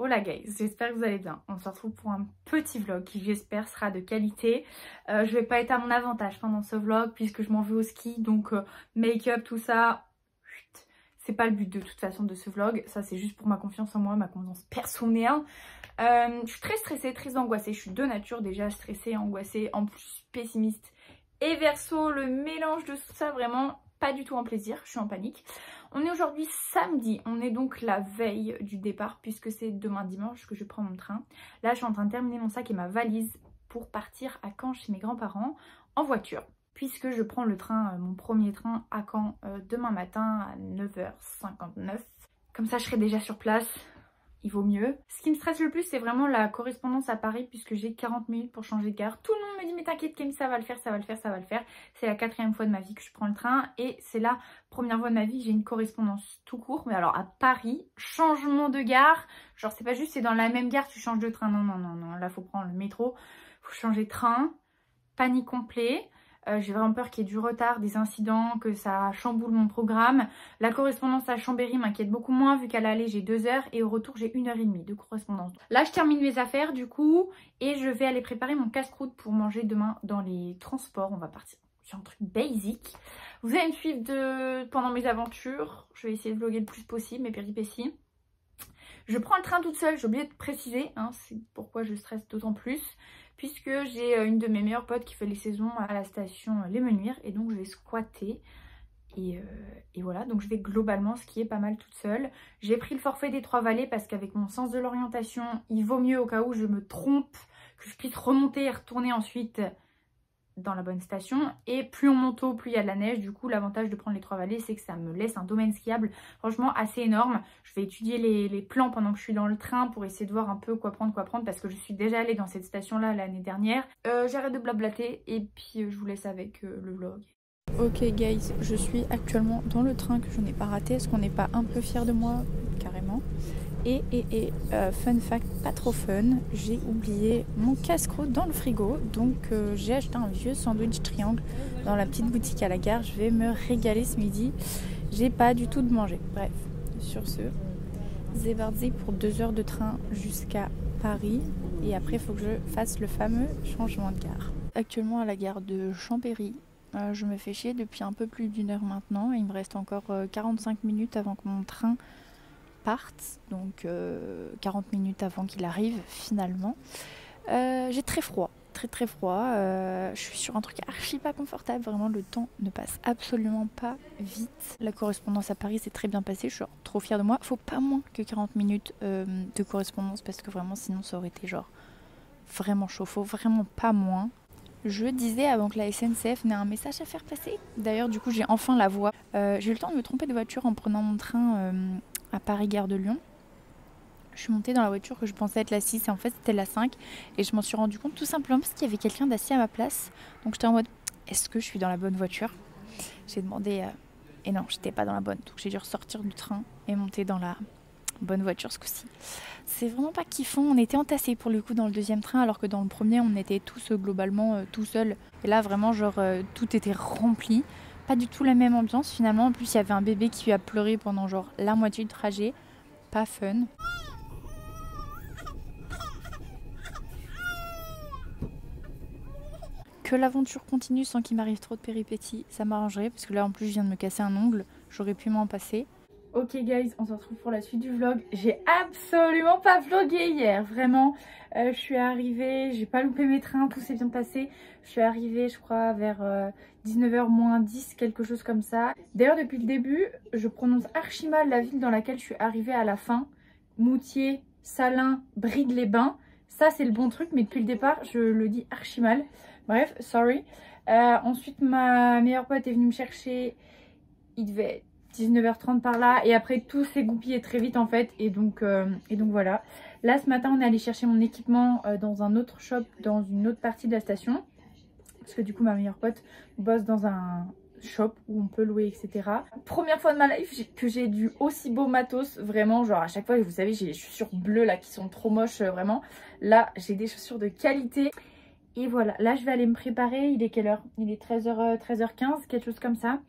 Hola guys, j'espère que vous allez bien. On se retrouve pour un petit vlog qui j'espère sera de qualité. Je vais pas être à mon avantage pendant ce vlog puisque je m'en vais au ski, donc make-up, tout ça, c'est pas le but de toute façon de ce vlog. Ça c'est juste pour ma confiance en moi, ma confiance personnelle. Je suis très stressée, très angoissée. Je suis de nature déjà stressée, angoissée, en plus pessimiste et verso. Le mélange de tout ça, vraiment pas du tout un plaisir, je suis en panique. On est aujourd'hui samedi, on est donc la veille du départ puisque c'est demain dimanche que je prends mon train. Là je suis en train de terminer mon sac et ma valise pour partir à Caen chez mes grands-parents en voiture. Puisque je prends le train, mon premier train à Caen demain matin à 9h59. Comme ça je serai déjà sur place. Il vaut mieux. Ce qui me stresse le plus, c'est vraiment la correspondance à Paris puisque j'ai 40 minutes pour changer de gare. Tout le monde me dit mais t'inquiète Camille, ça va le faire, ça va le faire, ça va le faire. C'est la 4e fois de ma vie que je prends le train et c'est la première fois de ma vie que j'ai une correspondance tout court. Mais alors à Paris, changement de gare, genre c'est pas juste c'est dans la même gare tu changes de train. Non, non, non, non, là faut prendre le métro, faut changer de train, panique complet. J'ai vraiment peur qu'il y ait du retard, des incidents, que ça chamboule mon programme. La correspondance à Chambéry m'inquiète beaucoup moins vu qu'à l'aller j'ai 2 heures et au retour j'ai 1h30 de correspondance. Là je termine mes affaires du coup et je vais aller préparer mon casse-croûte pour manger demain dans les transports. On va partir sur un truc basic. Vous allez me suivre pendant mes aventures. Je vais essayer de vlogger le plus possible mes péripéties. Je prends le train toute seule, j'ai oublié de préciser, hein, c'est pourquoi je stresse d'autant plus. Puisque j'ai une de mes meilleures potes qui fait les saisons à la station Les Menuires. Et donc je vais squatter. Et voilà, donc je vais globalement skier pas mal toute seule. J'ai pris le forfait des 3 vallées parce qu'avec mon sens de l'orientation, il vaut mieux au cas où je me trompe, que je puisse remonter et retourner ensuite dans la bonne station. Et plus on monte haut, plus il y a de la neige. Du coup l'avantage de prendre les 3 vallées, c'est que ça me laisse un domaine skiable franchement assez énorme. Je vais étudier les plans pendant que je suis dans le train pour essayer de voir un peu quoi prendre parce que je suis déjà allée dans cette station là l'année dernière. J'arrête de blablater et puis je vous laisse avec le vlog. Ok guys, je suis actuellement dans le train que je n'ai pas raté. Est-ce qu'on n'est pas un peu fiers de moi? Carrément. Et fun fact, pas trop fun, j'ai oublié mon casse-croûte dans le frigo. Donc j'ai acheté un vieux sandwich triangle dans la petite boutique à la gare. Je vais me régaler ce midi. J'ai pas du tout de manger. Bref, sur ce, zébardi pour 2 heures de train jusqu'à Paris. Et après il faut que je fasse le fameux changement de gare. Actuellement à la gare de Chambéry. Je me fais chier depuis un peu plus d'1 heure maintenant. Il me reste encore 45 minutes avant que mon train parte, donc 40 minutes avant qu'il arrive finalement. J'ai très froid, très froid. Je suis sur un truc archi pas confortable, vraiment le temps ne passe absolument pas vite. La correspondance à Paris s'est très bien passée, je suis trop fière de moi. Faut pas moins que 40 minutes de correspondance parce que vraiment sinon ça aurait été genre vraiment chaud, faut vraiment pas moins. Je disais avant que la SNCF n'ait un message à faire passer. D'ailleurs du coup j'ai enfin la voix. J'ai eu le temps de me tromper de voiture en prenant mon train à Paris Gare de Lyon. Je suis montée dans la voiture que je pensais être la 6 et en fait c'était la 5. Et je m'en suis rendu compte tout simplement parce qu'il y avait quelqu'un d'assis à ma place. Donc j'étais en mode est-ce que je suis dans la bonne voiture? J'ai demandé et non j'étais pas dans la bonne. Donc j'ai dû ressortir du train et monter dans la bonne voiture ce coup-ci. C'est vraiment pas kiffant, on était entassés pour le coup dans le 2e train alors que dans le premier on était tous globalement tout seuls. Et là vraiment genre tout était rempli. Pas du tout la même ambiance finalement. En plus il y avait un bébé qui a pleuré pendant genre la moitié du trajet. Pas fun. Que l'aventure continue sans qu'il m'arrive trop de péripéties, ça m'arrangerait parce que là en plus je viens de me casser un ongle, j'aurais pu m'en passer. Ok guys, on se retrouve pour la suite du vlog. J'ai absolument pas vlogué hier, vraiment. Je suis arrivée, j'ai pas loupé mes trains, tout s'est bien passé. Je suis arrivée je crois vers 19h moins 10, quelque chose comme ça. D'ailleurs depuis le début, je prononce archi mal la ville dans laquelle je suis arrivée à la fin. Moutier, Salins, Brigue-les-Bains. Ça c'est le bon truc, mais depuis le départ je le dis archi mal. Bref, sorry. Ensuite ma meilleure pote est venue me chercher, il devait être 19h30 par là et après tout s'est goupillé très vite en fait et donc voilà. Là ce matin on est allé chercher mon équipement dans un autre shop dans une autre partie de la station parce que du coup ma meilleure pote bosse dans un shop où on peut louer etc. Première fois de ma life que j'ai du aussi beau matos, vraiment genre à chaque fois vous savez j'ai les chaussures bleues là qui sont trop moches vraiment. Là j'ai des chaussures de qualité. Et voilà, là je vais aller me préparer, il est quelle heure? Il est 13h, 13h15, quelque chose comme ça,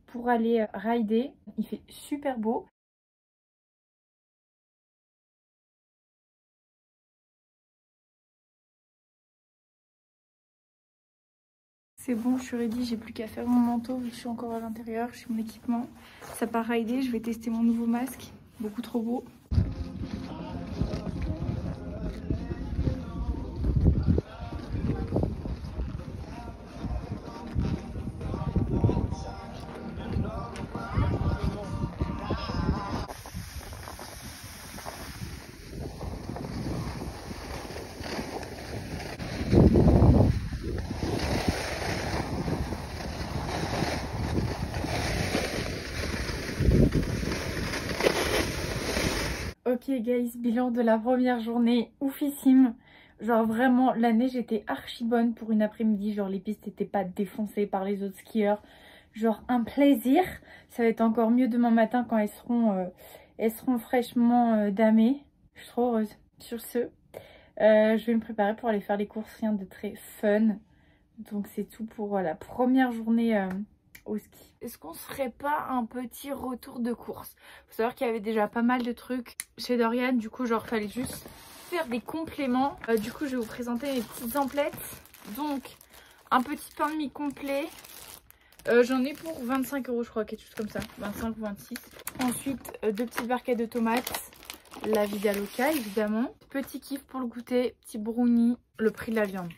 pour aller rider. Il fait super beau. C'est bon, je suis ready, j'ai plus qu'à faire mon manteau vu que je suis encore à l'intérieur, j'ai mon équipement. Ça part rider, je vais tester mon nouveau masque, beaucoup trop beau. Ok guys, bilan de la première journée, oufissime. Genre vraiment la neige était archi bonne pour une après-midi, genre les pistes n'étaient pas défoncées par les autres skieurs. Genre un plaisir. Ça va être encore mieux demain matin quand elles seront fraîchement damées. Je suis trop heureuse. Sur ce, je vais me préparer pour aller faire les courses, rien de très fun. Donc c'est tout pour la première journée au ski. Est-ce qu'on se ferait pas un petit retour de course? Faut savoir qu'il y avait déjà pas mal de trucs chez Dorian, du coup genre fallait juste faire des compléments. Du coup je vais vous présenter mes petites emplettes. Donc un petit pain de mie complet. J'en ai pour 25 € je crois, quelque chose comme ça, 25 ou 26. Ensuite 2 petites barquettes de tomates, la Vida Loca évidemment. Petit kiff pour le goûter, petit brownie, le prix de la viande.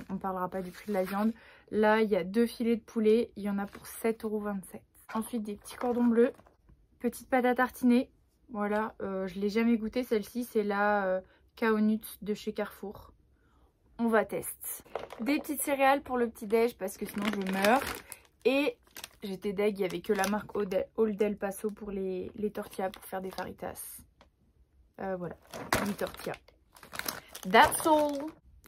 On parlera pas du prix de la viande. Là, il y a 2 filets de poulet. Il y en a pour 7,27 €. Ensuite, des petits cordons bleus. Petite pâte à tartiner. Voilà, je l'ai jamais goûté celle-ci. C'est la Kao Nuts de chez Carrefour. On va tester. Des petites céréales pour le petit-déj parce que sinon je meurs. Et j'étais deg, il n'y avait que la marque Old El Paso pour les tortillas pour faire des faritas. Voilà, 8 tortillas. That's all!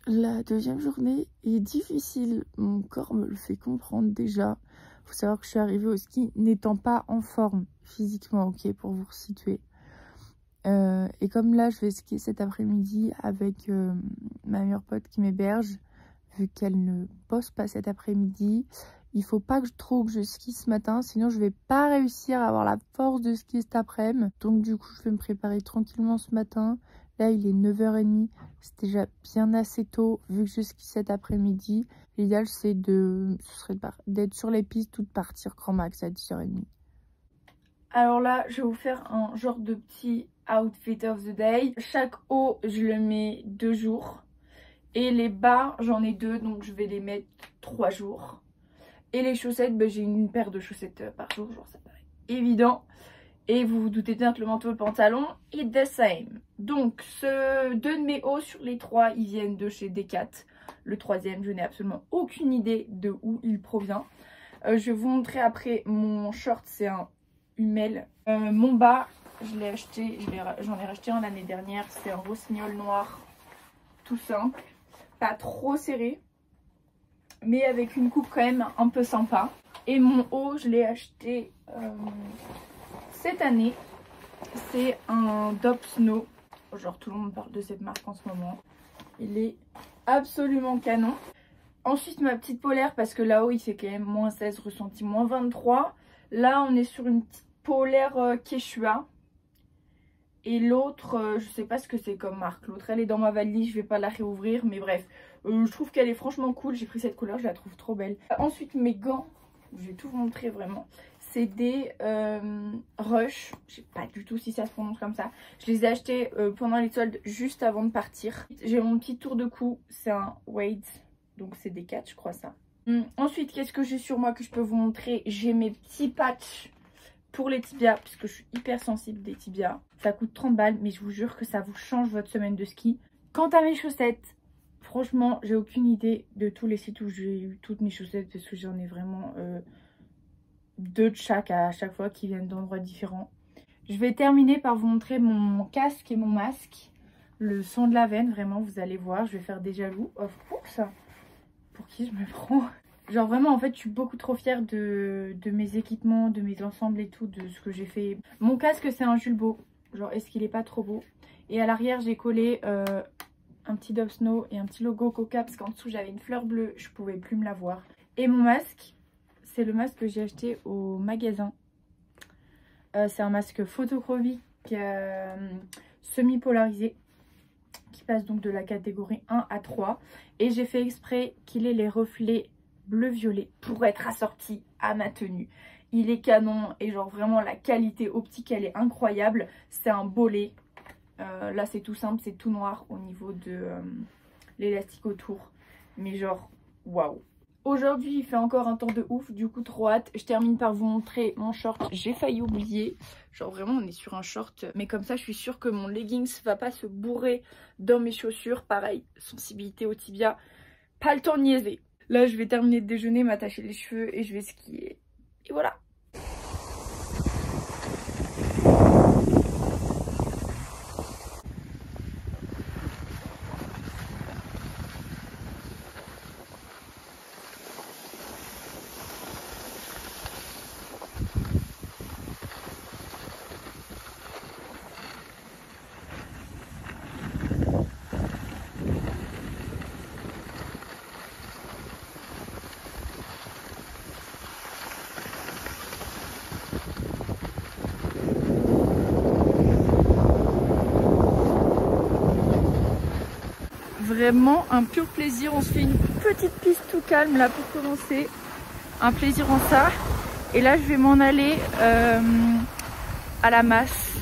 La deuxième journée est difficile, mon corps me le fait comprendre déjà. Faut savoir que je suis arrivée au ski n'étant pas en forme physiquement, ok, pour vous resituer. Et comme là je vais skier cet après-midi avec ma meilleure pote qui m'héberge, vu qu'elle ne bosse pas cet après-midi, il faut pas que je skie ce matin, sinon je vais pas réussir à avoir la force de skier cet après-midi. Donc du coup je vais me préparer tranquillement ce matin. Là il est 9h30, c'est déjà bien assez tôt vu que je skie cet après-midi. L'idéal c'est d'être sur les pistes ou de partir grand max à 10h30. Alors là je vais vous faire un genre de petit outfit of the day. Chaque haut je le mets 2 jours. Et les bas j'en ai 2 donc je vais les mettre 3 jours. Et les chaussettes, j'ai une paire de chaussettes par jour, genre ça paraît évident. Et vous vous doutez bien que le manteau et le pantalon est the same. Donc, 2 de mes hauts sur les 3, ils viennent de chez Decat. Le 3e, je n'ai absolument aucune idée de où il provient. Je vais vous montrer après mon short, c'est un Hummel. Mon bas, je l'ai acheté, j'en ai racheté un l'année dernière. C'est un rossignol noir, tout simple, pas trop serré, mais avec une coupe quand même un peu sympa. Et mon haut, je l'ai acheté cette année. C'est un Dop Snow. Genre tout le monde parle de cette marque en ce moment. Il est absolument canon. Ensuite ma petite polaire, parce que là-haut il fait quand même moins 16, ressenti moins 23. Là on est sur une petite polaire Quechua. Et l'autre, je sais pas ce que c'est comme marque. L'autre elle est dans ma valise, je vais pas la réouvrir. Mais bref, je trouve qu'elle est franchement cool. J'ai pris cette couleur, je la trouve trop belle. Ensuite mes gants, je vais tout vous montrer vraiment. C'est des Rush, je sais pas du tout si ça se prononce comme ça. Je les ai achetés pendant les soldes juste avant de partir. J'ai mon petit tour de cou, c'est un Wade, donc c'est des 4 je crois ça. Ensuite qu'est-ce que j'ai sur moi que je peux vous montrer? J'ai mes petits patchs pour les tibias, puisque je suis hyper sensible des tibias. Ça coûte 30 balles, mais je vous jure que ça vous change votre semaine de ski. Quant à mes chaussettes, franchement j'ai aucune idée de tous les sites où j'ai eu toutes mes chaussettes, parce que j'en ai vraiment... 2 de chaque à chaque fois qui viennent d'endroits différents. Je vais terminer par vous montrer mon casque et mon masque. Le son de la veine, vraiment, vous allez voir. Je vais faire des jaloux, of course. Pour qui je me prends? Genre vraiment, en fait, je suis beaucoup trop fière de mes équipements, de mes ensembles et tout, de ce que j'ai fait. Mon casque, c'est un Julbo. Genre, est-ce qu'il est pas trop beau? Et à l'arrière, j'ai collé un petit Dop Snow et un petit logo Coca, parce qu'en dessous, j'avais une fleur bleue. Je pouvais plus me la voir. Et mon masque... c'est le masque que j'ai acheté au magasin. C'est un masque photochromique semi-polarisé qui passe donc de la catégorie 1 à 3. Et j'ai fait exprès qu'il ait les reflets bleu-violet pour être assorti à ma tenue. Il est canon et genre vraiment la qualité optique elle est incroyable. C'est un bolet. Là c'est tout simple, c'est tout noir au niveau de l'élastique autour. Mais genre waouh. Aujourd'hui il fait encore un temps de ouf, du coup trop hâte. Je termine par vous montrer mon short. J'ai failli oublier. Genre vraiment on est sur un short. Mais comme ça je suis sûre que mon leggings va pas se bourrer dans mes chaussures. Pareil, sensibilité au tibia. Pas le temps de niaiser. Là je vais terminer de déjeuner, m'attacher les cheveux et je vais skier. Et voilà. Vraiment un pur plaisir, on se fait une petite piste tout calme là pour commencer, un plaisir en ça. Et là je vais m'en aller à la masse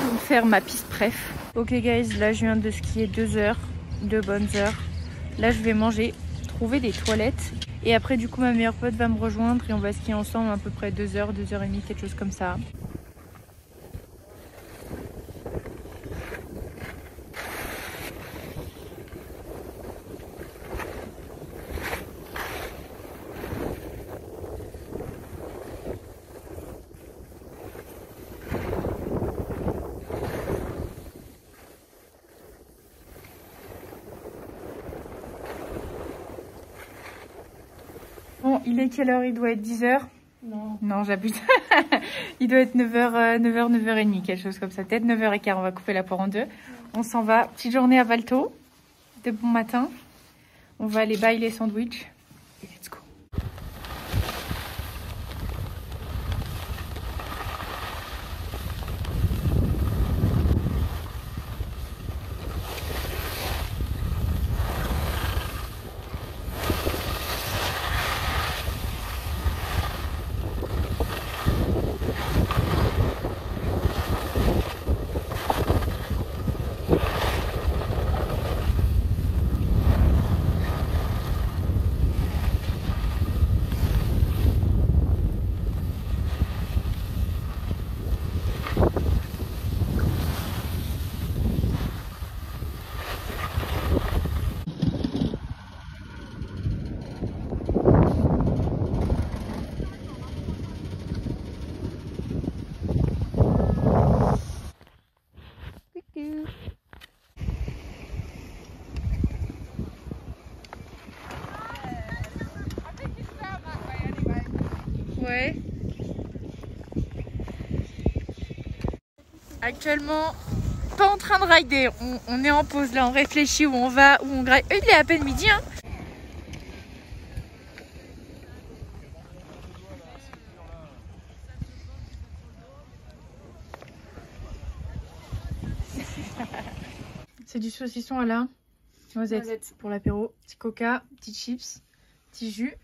pour faire ma piste préf. Ok guys, là je viens de skier 2 heures, 2 bonnes heures. Là je vais manger, trouver des toilettes et après du coup ma meilleure pote va me rejoindre et on va skier ensemble à peu près 2 heures, 2 heures et demie, quelque chose comme ça. Bon, il est quelle heure? Il doit être 10 h. Non, j'abuse. Il doit être 9h, 9h, 9h30, quelque chose comme ça. Peut-être 9h15, on va couper la poire en deux. On s'en va. Petite journée à Valto. De bon matin. On va aller buy les sandwichs. Et let's go. Ouais. Actuellement, pas en train de rider. On est en pause là, on réfléchit où on va, où on graille. Il est à peine midi, hein. C'est du saucisson à la noisette pour l'apéro. Petit coca, petit chips, petit jus.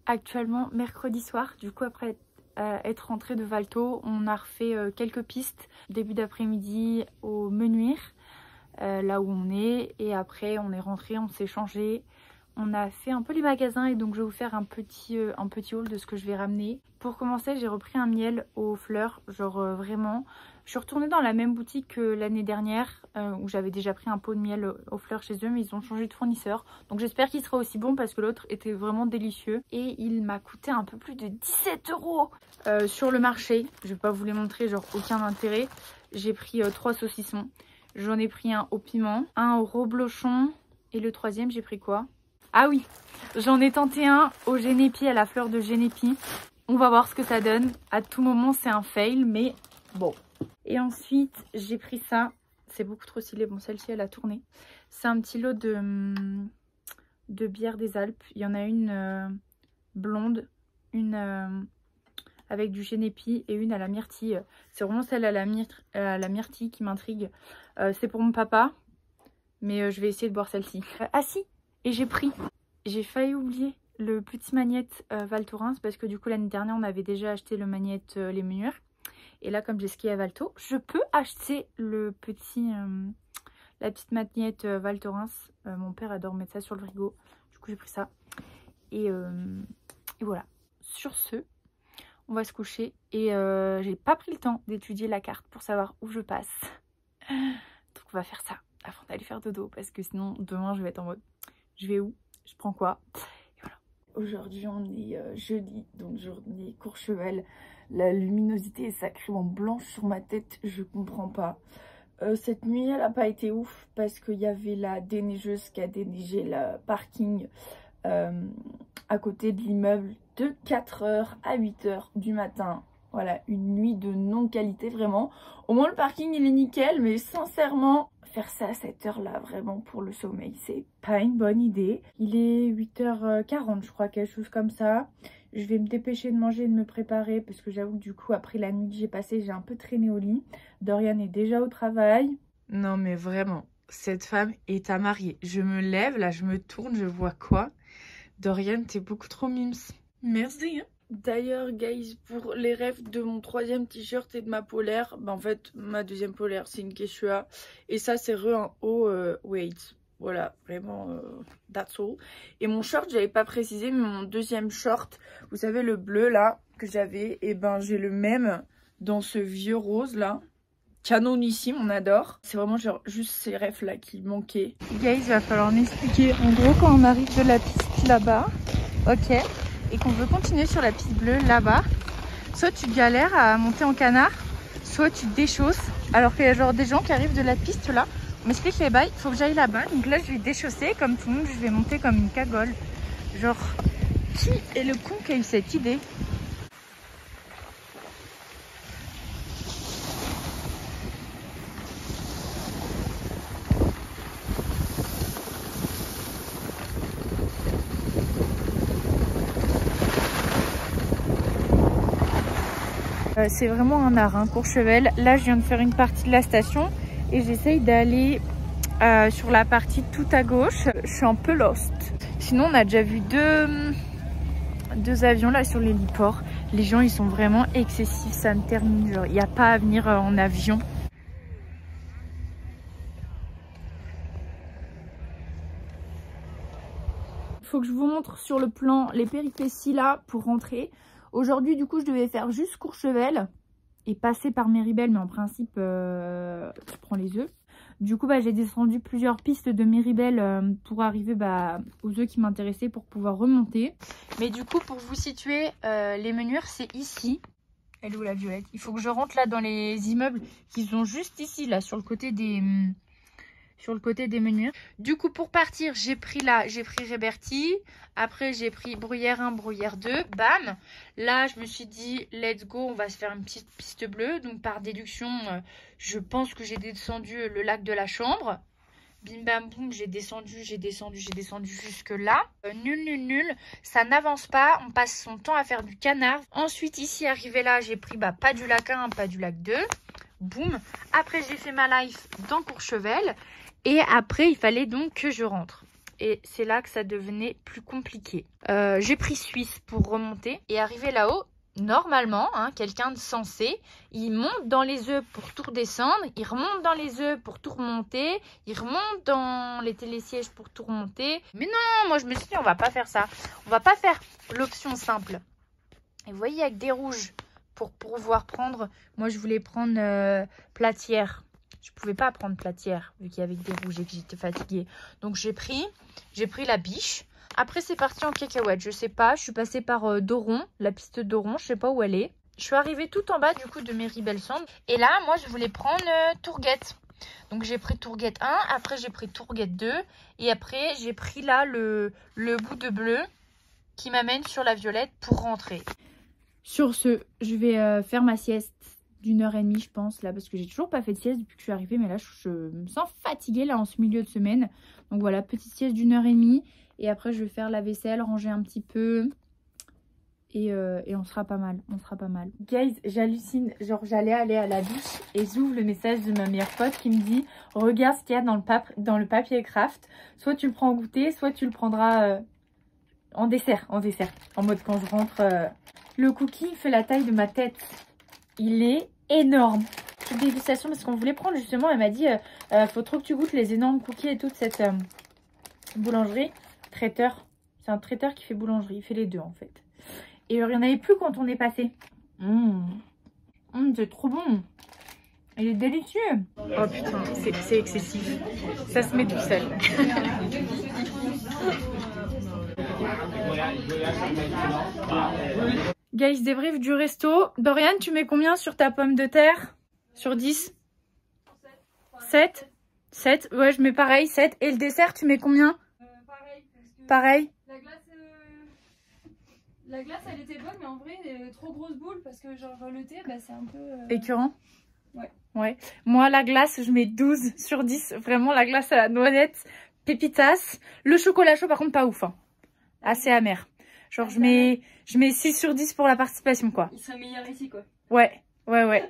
Actuellement, mercredi soir, du coup après être rentré de Valto, on a refait quelques pistes début d'après-midi au Menuire, là où on est. Et après on est rentré, on s'est changé. On a fait un peu les magasins et donc je vais vous faire un petit haul de ce que je vais ramener. Pour commencer, j'ai repris un miel aux fleurs, genre vraiment. Je suis retournée dans la même boutique que l'année dernière où j'avais déjà pris un pot de miel aux fleurs chez eux, mais ils ont changé de fournisseur. Donc j'espère qu'il sera aussi bon parce que l'autre était vraiment délicieux. Et il m'a coûté un peu plus de 17 € sur le marché. Je vais pas vous les montrer, genre aucun intérêt. J'ai pris 3 saucissons. J'en ai pris un au piment, un au reblochon et le troisième j'ai pris quoi? Ah oui, j'en ai tenté un au génépi, à la fleur de génépi. On va voir ce que ça donne. À tout moment, c'est un fail, mais bon. Et ensuite, j'ai pris ça. C'est beaucoup trop stylé. Bon, celle-ci, elle a tourné. C'est un petit lot de bière des Alpes. Il y en a une blonde, une avec du génépi et une à la myrtille. C'est vraiment celle à la myrtille qui m'intrigue. C'est pour mon papa, mais je vais essayer de boire celle-ci. Ah si! Et j'ai pris j'ai failli oublier le petit magnète Val Thorens parce que du coup l'année dernière on avait déjà acheté le magnète les menures. Et là comme j'ai skié à Valto, je peux acheter le petit, la petite magnète Val Thorens. Mon père adore mettre ça sur le frigo. Du coup j'ai pris ça. Et voilà. Sur ce, on va se coucher. Et j'ai pas pris le temps d'étudier la carte pour savoir où je passe. Donc on va faire ça avant d'aller faire dodo. Parce que sinon demain je vais être en mode je vais où? Je prends quoi? Et voilà. Aujourd'hui on est jeudi, donc journée Courchevel. La luminosité est sacrément blanche sur ma tête, je comprends pas. Cette nuit elle a pas été ouf parce qu'il y avait la déneigeuse qui a déneigé le parking à côté de l'immeuble de 4h à 8h du matin. Voilà, une nuit de non-qualité vraiment. Au moins le parking il est nickel, mais sincèrement, faire ça à cette heure-là, vraiment pour le sommeil, c'est pas une bonne idée. Il est 8h40 je crois, quelque chose comme ça. Je vais me dépêcher de manger et de me préparer parce que j'avoue que du coup, après la nuit que j'ai passée, j'ai un peu traîné au lit. Dorian est déjà au travail. Non mais vraiment, cette femme est à marier. Je me lève, là je me tourne, je vois quoi? Dorian, t'es beaucoup trop mimes. Merci. D'ailleurs, guys, pour les rêves de mon 3e t-shirt et de ma polaire, bah en fait, ma 2e polaire, c'est une Quechua. Et ça, c'est un haut weight. Voilà, vraiment, that's all. Et mon short, j'avais pas précisé, mais mon 2e short, vous savez, le bleu, là, que j'avais, et ben, j'ai le même dans ce vieux rose, là. Canonissime, on adore. C'est vraiment genre juste ces rêves là qui manquaient. Guys, il va falloir m'expliquer. En gros, quand on arrive de la piste là-bas, ok, et qu'on veut continuer sur la piste bleue là-bas, soit tu galères à monter en canard, soit tu te déchausses. Alors qu'il y a genre des gens qui arrivent de la piste là. On m'explique les bails, il faut que j'aille là-bas. Donc là, je vais déchausser comme tout le monde, je vais monter comme une cagole. Genre, qui est le con qui a eu cette idée? C'est vraiment un art, hein, Courchevel. Là, je viens de faire une partie de la station et j'essaye d'aller sur la partie tout à gauche. Je suis un peu lost. Sinon, on a déjà vu deux avions là sur l'héliport. Les gens, ils sont vraiment excessifs. Ça me termine. Genre, il n'y a pas à venir en avion. Il faut que je vous montre sur le plan les péripéties là pour rentrer. Aujourd'hui, du coup, je devais faire juste Courchevel et passer par Méribel, mais en principe, je prends les œufs. Du coup, j'ai descendu plusieurs pistes de Méribel pour arriver aux œufs qui m'intéressaient pour pouvoir remonter. Mais du coup, pour vous situer, les menures, c'est ici. Elle est où la violette? Il faut que je rentre là dans les immeubles qui sont juste ici, là, sur le côté des menures. Du coup, pour partir, j'ai pris Réberty. Après, j'ai pris Bruyère 1, Bruyère 2. Bam! Là, je me suis dit, let's go, on va se faire une petite piste bleue. Donc, par déduction, je pense que j'ai descendu le lac de la Chambre. Bim bam boum, j'ai descendu jusque là. Nul. Ça n'avance pas. On passe son temps à faire du canard. Ensuite, ici, arrivé là, j'ai pris pas du lac 1, pas du lac 2. Boum. Après, j'ai fait ma life dans Courchevel. Et après, il fallait donc que je rentre. Et c'est là que ça devenait plus compliqué. J'ai pris Suisse pour remonter. Et arrivé là-haut, normalement, hein, quelqu'un de sensé, il monte dans les œufs pour tout redescendre. Il remonte dans les œufs pour tout remonter. Il remonte dans les télésièges pour tout remonter. Mais non, moi je me suis dit, on va pas faire ça. On va pas faire l'option simple. Et vous voyez, avec des rouges pour pouvoir prendre. Moi, je voulais prendre Platière. Je pouvais pas prendre Platière vu qu'il y avait des rouges et que j'étais fatiguée. Donc j'ai pris la biche. Après c'est parti en cacahuète. Je sais pas. Je suis passée par Doron, la piste Doron. Je sais pas où elle est. Je suis arrivée tout en bas du coup de Méribel Sand. Et là moi je voulais prendre Tourguette. Donc j'ai pris Tourguette 1. Après j'ai pris Tourguette 2. Et après j'ai pris là le bout de bleu qui m'amène sur la violette pour rentrer. Sur ce, je vais faire ma sieste d'1h30 je pense là parce que j'ai toujours pas fait de sieste depuis que je suis arrivée, mais là je me sens fatiguée là en ce milieu de semaine. Donc voilà, petite sieste d'1h30 et après je vais faire la vaisselle, ranger un petit peu et on sera pas mal, Guys, j'hallucine, genre j'allais aller à la douche et j'ouvre le message de ma meilleure pote qui me dit regarde ce qu'il y a dans le papier craft, soit tu le prends au goûter, soit tu le prendras En dessert, en mode quand je rentre. Le cookie fait la taille de ma tête. Il est énorme. Petite dégustation parce qu'on voulait prendre justement, elle m'a dit faut trop que tu goûtes les énormes cookies et toute cette boulangerie. Traiteur, c'est un traiteur qui fait boulangerie, il fait les deux en fait. Et il n'y en avait plus quand on est passé. C'est trop bon. Il est délicieux. Oh putain, c'est excessif. Ça se met tout seul. Guys, débrief du resto. Dorian, tu mets combien sur ta pomme de terre? Sur 10? 7? 7? Ouais, je mets pareil, 7. Et le dessert, tu mets combien? Pareil. Parce que pareil. La glace, elle était bonne, mais en vrai, trop grosse boule parce que genre le thé, bah, c'est un peu... Écœurant? Ouais. Moi, la glace, je mets 12 sur 10. Vraiment, la glace à la noisette, pépitas. Le chocolat chaud, par contre, pas ouf. Hein. Assez amer. Genre, je mets 6 sur 10 pour la participation, quoi. Il serait meilleur ici, quoi. Ouais.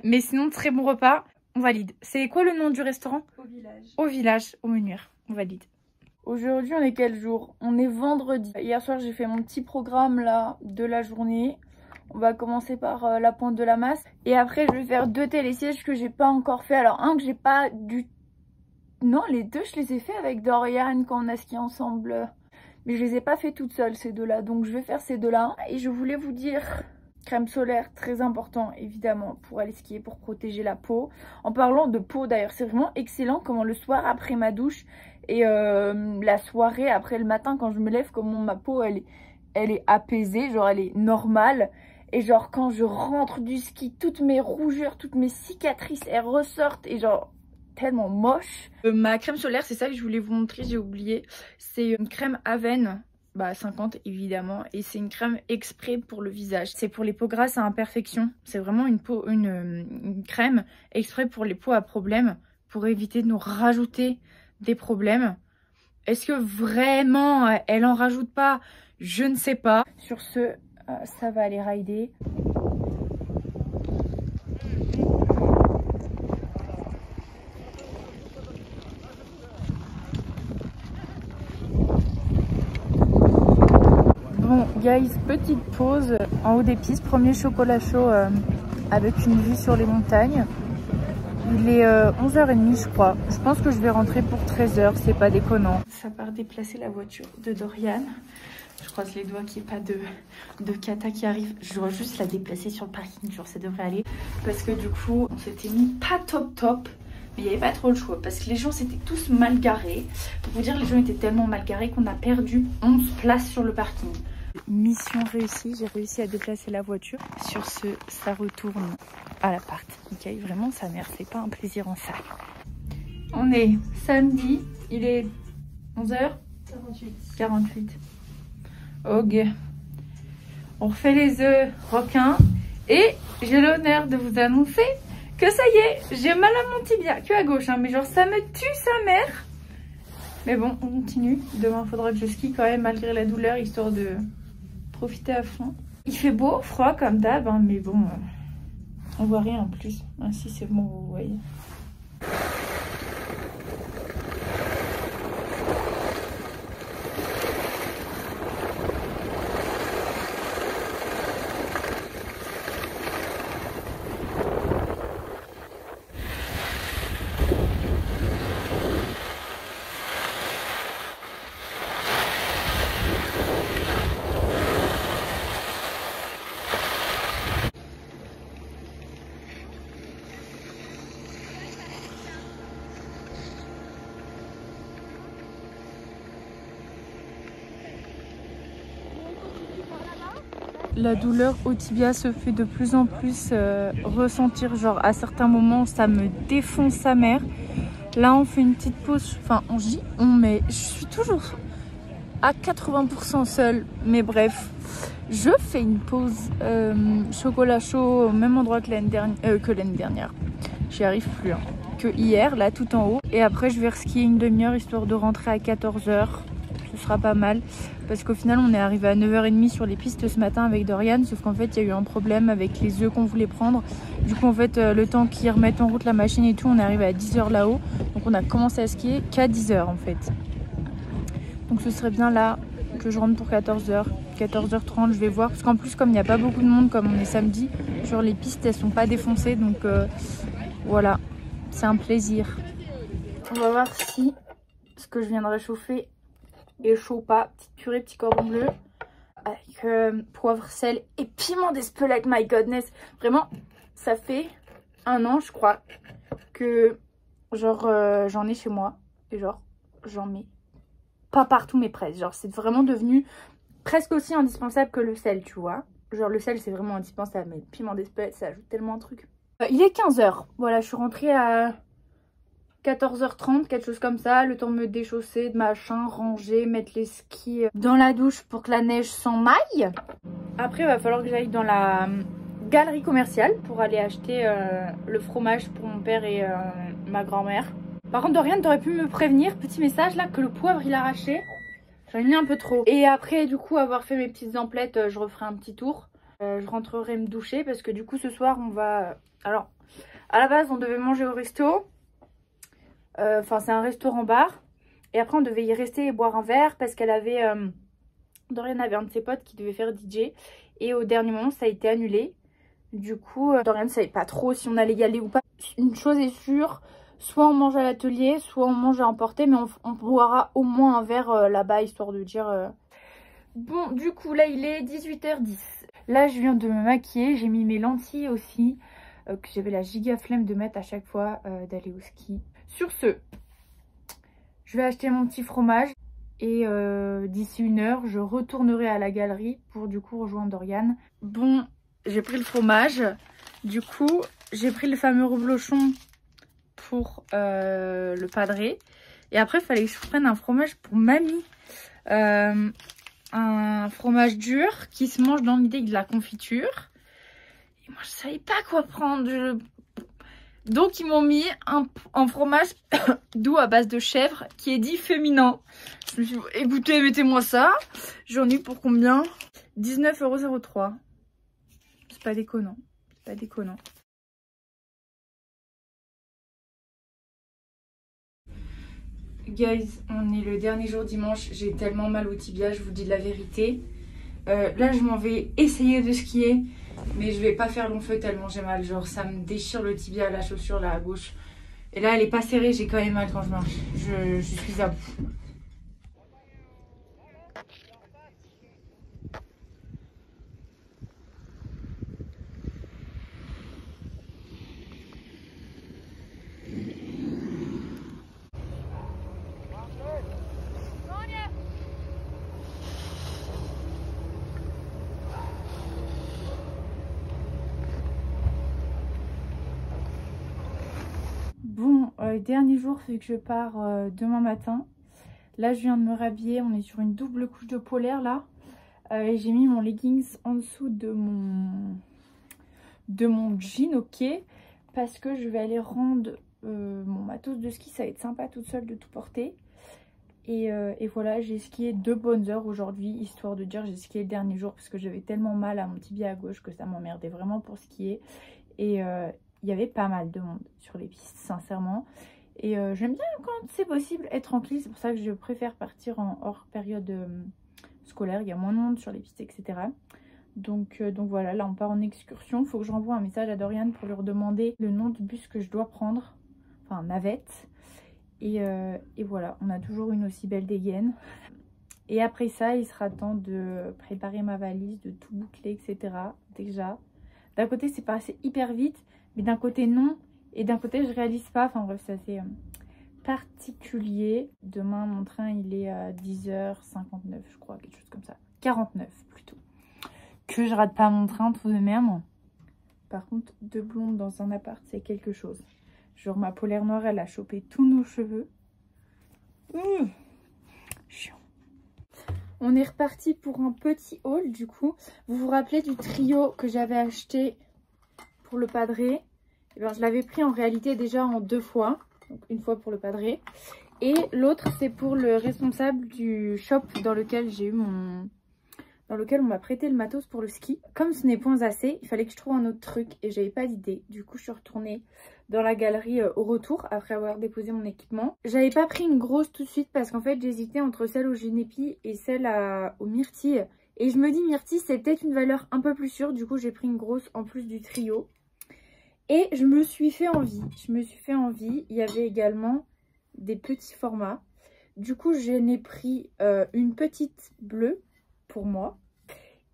Mais sinon, très bon repas. On valide. C'est quoi le nom du restaurant? Au village. Au village, au Menuire. On valide. Aujourd'hui, on est quel jour? On est vendredi. Hier soir, j'ai fait mon petit programme, là, de la journée. On va commencer par la pointe de la masse. Et après, je vais faire 2 télésièges que j'ai pas encore fait. Alors, un que j'ai pas du... Non, les deux, je les ai fait avec Dorian quand on a skié ensemble. Mais je les ai pas fait toutes seules, ces deux-là. Donc, je vais faire ces deux-là. Et je voulais vous dire... Crème solaire, très important, évidemment, pour aller skier, pour protéger la peau. En parlant de peau, d'ailleurs, c'est vraiment excellent comment le soir, après ma douche, et la soirée, après le matin, quand je me lève, comment ma peau, elle est apaisée, genre, elle est normale. Et genre, quand je rentre du ski, toutes mes rougeurs, toutes mes cicatrices, elles ressortent, et genre... tellement moche. Ma crème solaire, c'est ça que je voulais vous montrer, j'ai oublié. C'est une crème Aven, 50 évidemment, et c'est une crème exprès pour le visage. C'est pour les peaux grasses à imperfection. C'est vraiment une crème exprès pour les peaux à problème, pour éviter de nous rajouter des problèmes. Est-ce que vraiment elle en rajoute pas? Je ne sais pas. Sur ce, ça va aller rider. Bon, guys, petite pause en haut des pistes. Premier chocolat chaud avec une vue sur les montagnes. Il est 11h30, je crois. Je pense que je vais rentrer pour 13h, c'est pas déconnant. Ça part déplacer la voiture de Dorian. Je croise les doigts qu'il n'y ait pas de cata qui arrive. Je dois juste la déplacer sur le parking, genre ça devrait aller. Parce que du coup, on s'était mis pas top. Mais il n'y avait pas trop le choix parce que les gens s'étaient tous mal garés. Pour vous dire, les gens étaient tellement mal garés qu'on a perdu 11 places sur le parking. Mission réussie, j'ai réussi à déplacer la voiture. Sur ce, ça retourne à l'appart. Ok, vraiment sa mère, c'est pas un plaisir en salle. On est samedi, il est 11h48. Ok. On refait les œufs requins et j'ai l'honneur de vous annoncer que ça y est, j'ai mal à mon tibia, que à gauche, hein, mais genre ça me tue sa mère. Mais bon, on continue. Demain, il faudra que je skie quand même malgré la douleur, histoire de profiter à fond. Il fait beau, froid comme d'hab, hein, mais bon, on voit rien en plus. Ainsi, c'est bon, vous voyez. La douleur au tibia se fait de plus en plus ressentir, genre à certains moments ça me défonce sa mère. Là on fait une petite pause, enfin mais je suis toujours à 80% seule, mais bref. Je fais une pause chocolat chaud au même endroit que l'année dernière. J'y arrive plus, hein. Que hier, là tout en haut. Et après je vais reskier une demi-heure histoire de rentrer à 14h. Ce sera pas mal parce qu'au final on est arrivé à 9h30 sur les pistes ce matin avec Dorian, sauf qu'en fait il y a eu un problème avec les œufs qu'on voulait prendre. Du coup en fait le temps qu'ils remettent en route la machine et tout, on est arrivé à 10h là-haut, donc on a commencé à skier qu'à 10h en fait. Donc ce serait bien là que je rentre pour 14h. 14h30, je vais voir. Parce qu'en plus, comme il n'y a pas beaucoup de monde, comme on est samedi, genre les pistes, elles sont pas défoncées. Donc voilà, c'est un plaisir. On va voir si ce que je viens de réchauffer est chaud ou pas. Petite purée, petit cordon bleu. Avec poivre, sel et piment d'Espelette. My godness. Vraiment, ça fait 1 an, je crois, que genre j'en ai chez moi. Et genre, j'en mets pas partout mais presque. Genre, c'est vraiment devenu presque aussi indispensable que le sel, tu vois. Genre, le sel, c'est vraiment indispensable. Mais le piment d'Espelette, ça ajoute tellement un truc. Il est 15h. Voilà, je suis rentrée à 14h30, quelque chose comme ça. Le temps de me déchausser, de machin, ranger, mettre les skis dans la douche pour que la neige s'en aille. Après, il va falloir que j'aille dans la galerie commerciale pour aller acheter le fromage pour mon père et ma grand-mère. Par contre, Dorian, t'aurais pu me prévenir, petit message là, que le poivre il a arraché. J'en ai mis un peu trop. Et après, du coup, avoir fait mes petites emplettes, je referai un petit tour. Je rentrerai me doucher parce que du coup, ce soir, on va... Alors, à la base, on devait manger au resto. Enfin, c'est un restaurant-bar. Et après, on devait y rester et boire un verre parce qu'elle avait... Dorian avait un de ses potes qui devait faire DJ. Et au dernier moment, ça a été annulé. Du coup, Dorian ne savait pas trop si on allait y aller ou pas. Une chose est sûre... Soit on mange à l'atelier, soit on mange à emporter, mais on boira au moins un verre là-bas, histoire de dire... Bon, du coup, là, il est 18h10. Là, je viens de me maquiller. J'ai mis mes lentilles aussi, que j'avais la giga flemme de mettre à chaque fois d'aller au ski. Sur ce, je vais acheter mon petit fromage. Et d'ici 1 heure, je retournerai à la galerie pour du coup rejoindre Dorian. Bon, j'ai pris le fromage. Du coup, j'ai pris le fameux reblochon pour le padré. Et après, il fallait que je prenne un fromage pour mamie. Un fromage dur qui se mange dans l'idée de la confiture. Et moi, je savais pas quoi prendre. Donc, ils m'ont mis un fromage doux à base de chèvre qui est dit féminin. Je me suis dit, écoutez, mettez-moi ça. J'en ai eu pour combien? 19,03 €. C'est pas déconnant. C'est pas déconnant. Guys, on est le dernier jour dimanche, j'ai tellement mal au tibia, je vous dis la vérité. Là, je m'en vais essayer de skier, mais je vais pas faire long feu tellement j'ai mal. Genre, ça me déchire le tibia, la chaussure là à gauche. Et là, elle est pas serrée, j'ai quand même mal quand je marche. Je suis à bout. Bon, dernier jour, c'est que je pars demain matin. Là, je viens de me rhabiller. On est sur une double couche de polaire là. Et j'ai mis mon leggings en dessous de mon jean, ok. Parce que je vais aller rendre mon matos de ski. Ça va être sympa toute seule de tout porter. Et voilà, j'ai skié 2 bonnes heures aujourd'hui. Histoire de dire j'ai skié le dernier jour. Parce que j'avais tellement mal à mon tibia à gauche que ça m'emmerdait vraiment pour skier. Et... il y avait pas mal de monde sur les pistes, sincèrement. Et j'aime bien quand c'est possible être tranquille. C'est pour ça que je préfère partir en hors période scolaire. Il y a moins de monde sur les pistes, etc. Donc voilà, là on part en excursion. Il faut que je renvoie un message à Dorian pour lui demander le nom du bus que je dois prendre. Enfin, navette. Et voilà, on a toujours une aussi belle dégaine. Et après ça, il sera temps de préparer ma valise, de tout boucler, etc. Déjà. D'un côté, c'est passé hyper vite. Mais d'un côté non, et d'un côté je réalise pas, enfin bref c'est assez particulier. Demain mon train il est à 10h59 je crois, quelque chose comme ça, 49 plutôt. Que je rate pas mon train tout de même. Par contre 2 blondes dans un appart c'est quelque chose. Genre ma polaire noire elle a chopé tous nos cheveux. Chiant. On est reparti pour un petit haul du coup. Vous vous rappelez du trio que j'avais acheté pour le padré? Et bien, je l'avais pris en réalité déjà en 2 fois. Donc une fois pour le padré. Et l'autre c'est pour le responsable du shop dans lequel j'ai eu dans lequel on m'a prêté le matos pour le ski. Comme ce n'est point assez, il fallait que je trouve un autre truc et j'avais pas d'idée. Du coup, je suis retournée dans la galerie au retour après avoir déposé mon équipement. J'avais pas pris une grosse tout de suite parce qu'en fait, j'hésitais entre celle au génépi et celle aux myrtilles. Et je me dis myrtille, c'est peut-être une valeur un peu plus sûre. Du coup, j'ai pris une grosse en plus du trio. Et je me suis fait envie. Il y avait également des petits formats. Du coup, j'en ai pris une petite bleue pour moi.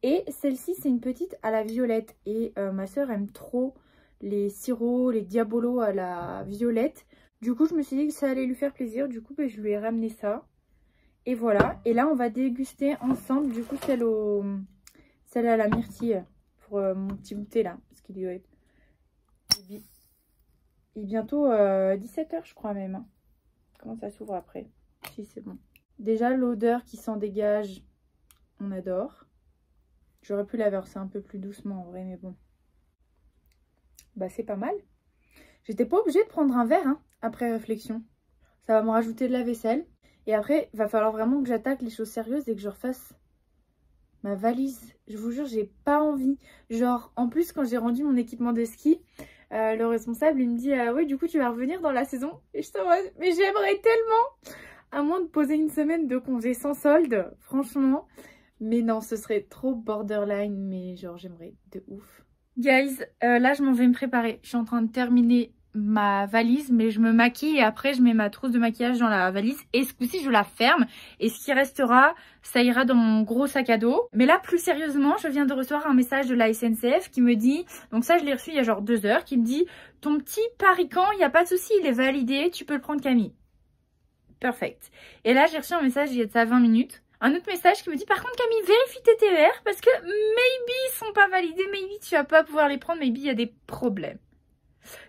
Et celle-ci, c'est une petite à la violette. Et ma soeur aime trop les sirops, les diabolos à la violette. Du coup, je me suis dit que ça allait lui faire plaisir. Du coup, ben, je lui ai ramené ça. Et voilà. Et là, on va déguster ensemble, du coup, celle à la myrtille pour mon petit goûter là. Parce qu'il est bientôt 17 h, je crois même. Hein. Comment ça s'ouvre après? Si, c'est bon. Déjà, l'odeur qui s'en dégage, on adore. J'aurais pu la verser un peu plus doucement en vrai, mais bon. Bah, c'est pas mal. J'étais pas obligée de prendre un verre, hein, après réflexion. Ça va me rajouter de la vaisselle. Et après, il va falloir vraiment que j'attaque les choses sérieuses et que je refasse ma valise. Je vous jure, j'ai pas envie. Genre, en plus, quand j'ai rendu mon équipement de ski, le responsable, il me dit « Oui, du coup, tu vas revenir dans la saison ?» Et je suis en mode « Mais j'aimerais tellement !» À moins de poser une semaine de congé sans solde, franchement. Mais non, ce serait trop borderline, mais genre, j'aimerais de ouf. Guys, là, je m'en vais me préparer. Je suis en train de terminer ma valise, mais je me maquille et après je mets ma trousse de maquillage dans la valise et ce coup-ci je la ferme et ce qui restera ça ira dans mon gros sac à dos. Mais là plus sérieusement, je viens de recevoir un message de la SNCF qui me dit, donc ça je l'ai reçu il y a genre 2 heures, qui me dit ton petit Paris-Camp, il n'y a pas de souci, il est validé, tu peux le prendre Camille. Perfect. Et là j'ai reçu un message il y a de ça 20 minutes. Un autre message qui me dit par contre Camille, vérifie tes TER parce que maybe ils sont pas validés, maybe tu vas pas pouvoir les prendre, maybe il y a des problèmes.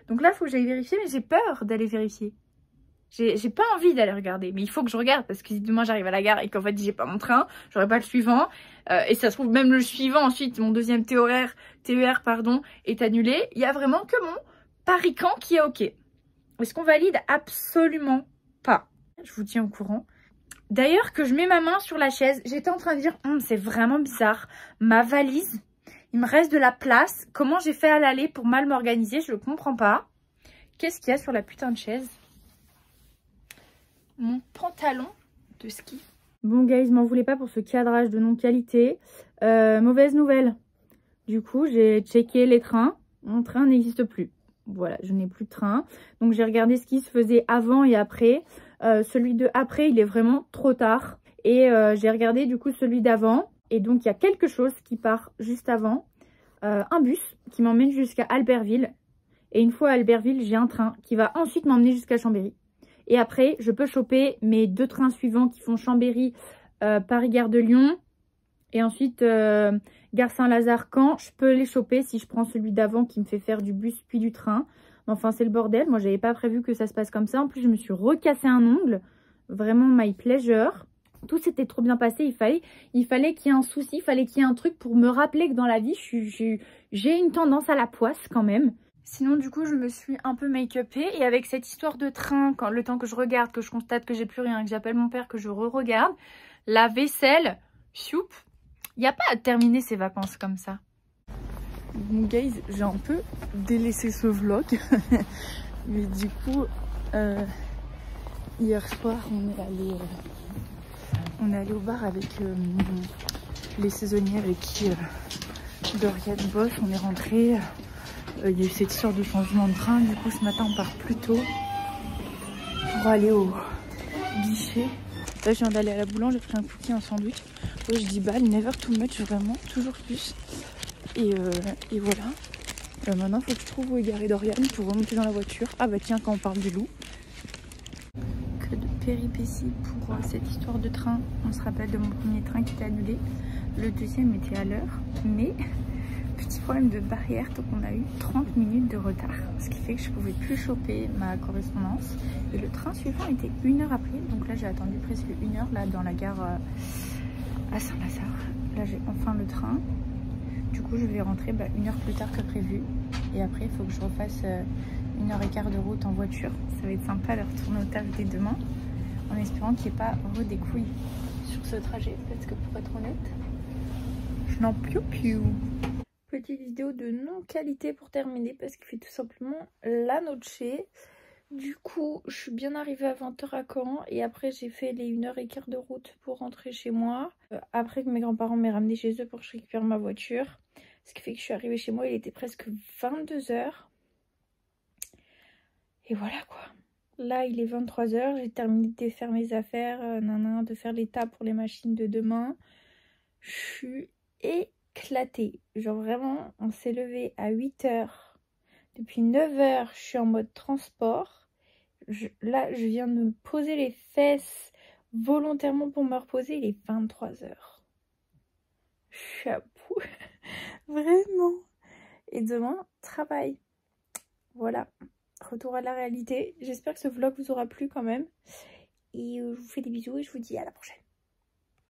Donc là, il faut que j'aille vérifier, mais j'ai peur d'aller vérifier. J'ai pas envie d'aller regarder, mais il faut que je regarde parce que si demain j'arrive à la gare et qu'en fait j'ai pas mon train, j'aurai pas le suivant. Et ça se trouve même le suivant ensuite, mon deuxième TER est annulé. Il y a vraiment que mon Paris-Camp qui est ok. Est-ce qu'on valide? Absolument pas. Je vous tiens au courant. D'ailleurs, que je mets ma main sur la chaise, j'étais en train de dire, c'est vraiment bizarre. Ma valise... Il me reste de la place. Comment j'ai fait à l'aller pour mal m'organiser? Je ne comprends pas. Qu'est-ce qu'il y a sur la putain de chaise? Mon pantalon de ski. Bon, guys, m'en voulez pas pour ce cadrage de non-qualité. Mauvaise nouvelle. Du coup, j'ai checké les trains. Mon train n'existe plus. Voilà, je n'ai plus de train. Donc, j'ai regardé ce qui se faisait avant et après. Celui de après, il est vraiment trop tard. Et j'ai regardé, du coup, celui d'avant. Et donc, il y a quelque chose qui part juste avant. Un bus qui m'emmène jusqu'à Albertville. Et une fois à Albertville, j'ai un train qui va ensuite m'emmener jusqu'à Chambéry. Et après, je peux choper mes 2 trains suivants qui font Chambéry, Paris-Gare de Lyon. Et ensuite, Gare Saint-Lazare-Caen. Je peux les choper si je prends celui d'avant qui me fait faire du bus puis du train. Enfin, c'est le bordel. Moi, j'avais pas prévu que ça se passe comme ça. En plus, je me suis recassé un ongle. Vraiment, my pleasure. Tout s'était trop bien passé, il fallait qu'il y ait un souci, il fallait qu'il y ait un truc pour me rappeler que dans la vie, j'ai une tendance à la poisse quand même. Sinon, du coup, je me suis un peu make-upée et avec cette histoire de train, quand le temps que je regarde, que je constate que j'ai plus rien, que j'appelle mon père, que je re-regarde, la vaisselle, choup, il n'y a pas à terminer ses vacances comme ça. Bon, guys, j'ai un peu délaissé ce vlog, mais du coup, hier soir, on est allé au bar avec les saisonniers avec qui Dorian bosse. On est rentré. Il y a eu cette histoire de changement de train. Du coup, ce matin, on part plus tôt pour aller au guichet. Là, je viens d'aller à la boulangerie, j'ai pris un cookie, un sandwich. Ouais, je dis bah, never too much, vraiment, toujours plus. Et voilà. Maintenant, il faut que je trouve où est garé Dorian pour remonter dans la voiture. Ah bah tiens, quand on parle du loup. Que de péripéties pour cette histoire de train. On se rappelle de mon premier train qui était annulé. Le deuxième était à l'heure. Mais petit problème de barrière, donc on a eu 30 minutes de retard. Ce qui fait que je ne pouvais plus choper ma correspondance. Et le train suivant était 1 heure après. Donc là, j'ai attendu presque 1 heure là, dans la gare à Saint-Lazare. Là, j'ai enfin le train. Du coup, je vais rentrer 1 heure plus tard que prévu. Et après, il faut que je refasse 1h15 de route en voiture. Ça va être sympa de retourner au taf dès demain. En espérant qu'il n'y ait pas des couilles sur ce trajet. Parce que pour être honnête, Je n'en piou piou. Petite vidéo de non-qualité pour terminer parce qu'il fait tout simplement la noche. Du coup, je suis bien arrivée à 20h à Caen et après j'ai fait les 1h15 de route pour rentrer chez moi. Après que mes grands-parents m'aient ramené chez eux pour que je récupère ma voiture. Ce qui fait que je suis arrivée chez moi, il était presque 22h. Et voilà quoi. Là, il est 23h, j'ai terminé de faire mes affaires, de faire l'état pour les machines de demain. Je suis éclatée. Genre vraiment, on s'est levé à 8h. Depuis 9h, je suis en mode transport. Là, je viens de me poser les fesses volontairement pour me reposer. Il est 23h. Je suis à bout. Vraiment. Et demain, travail. Voilà. Retour à la réalité. J'espère que ce vlog vous aura plu quand même. Et je vous fais des bisous et je vous dis à la prochaine.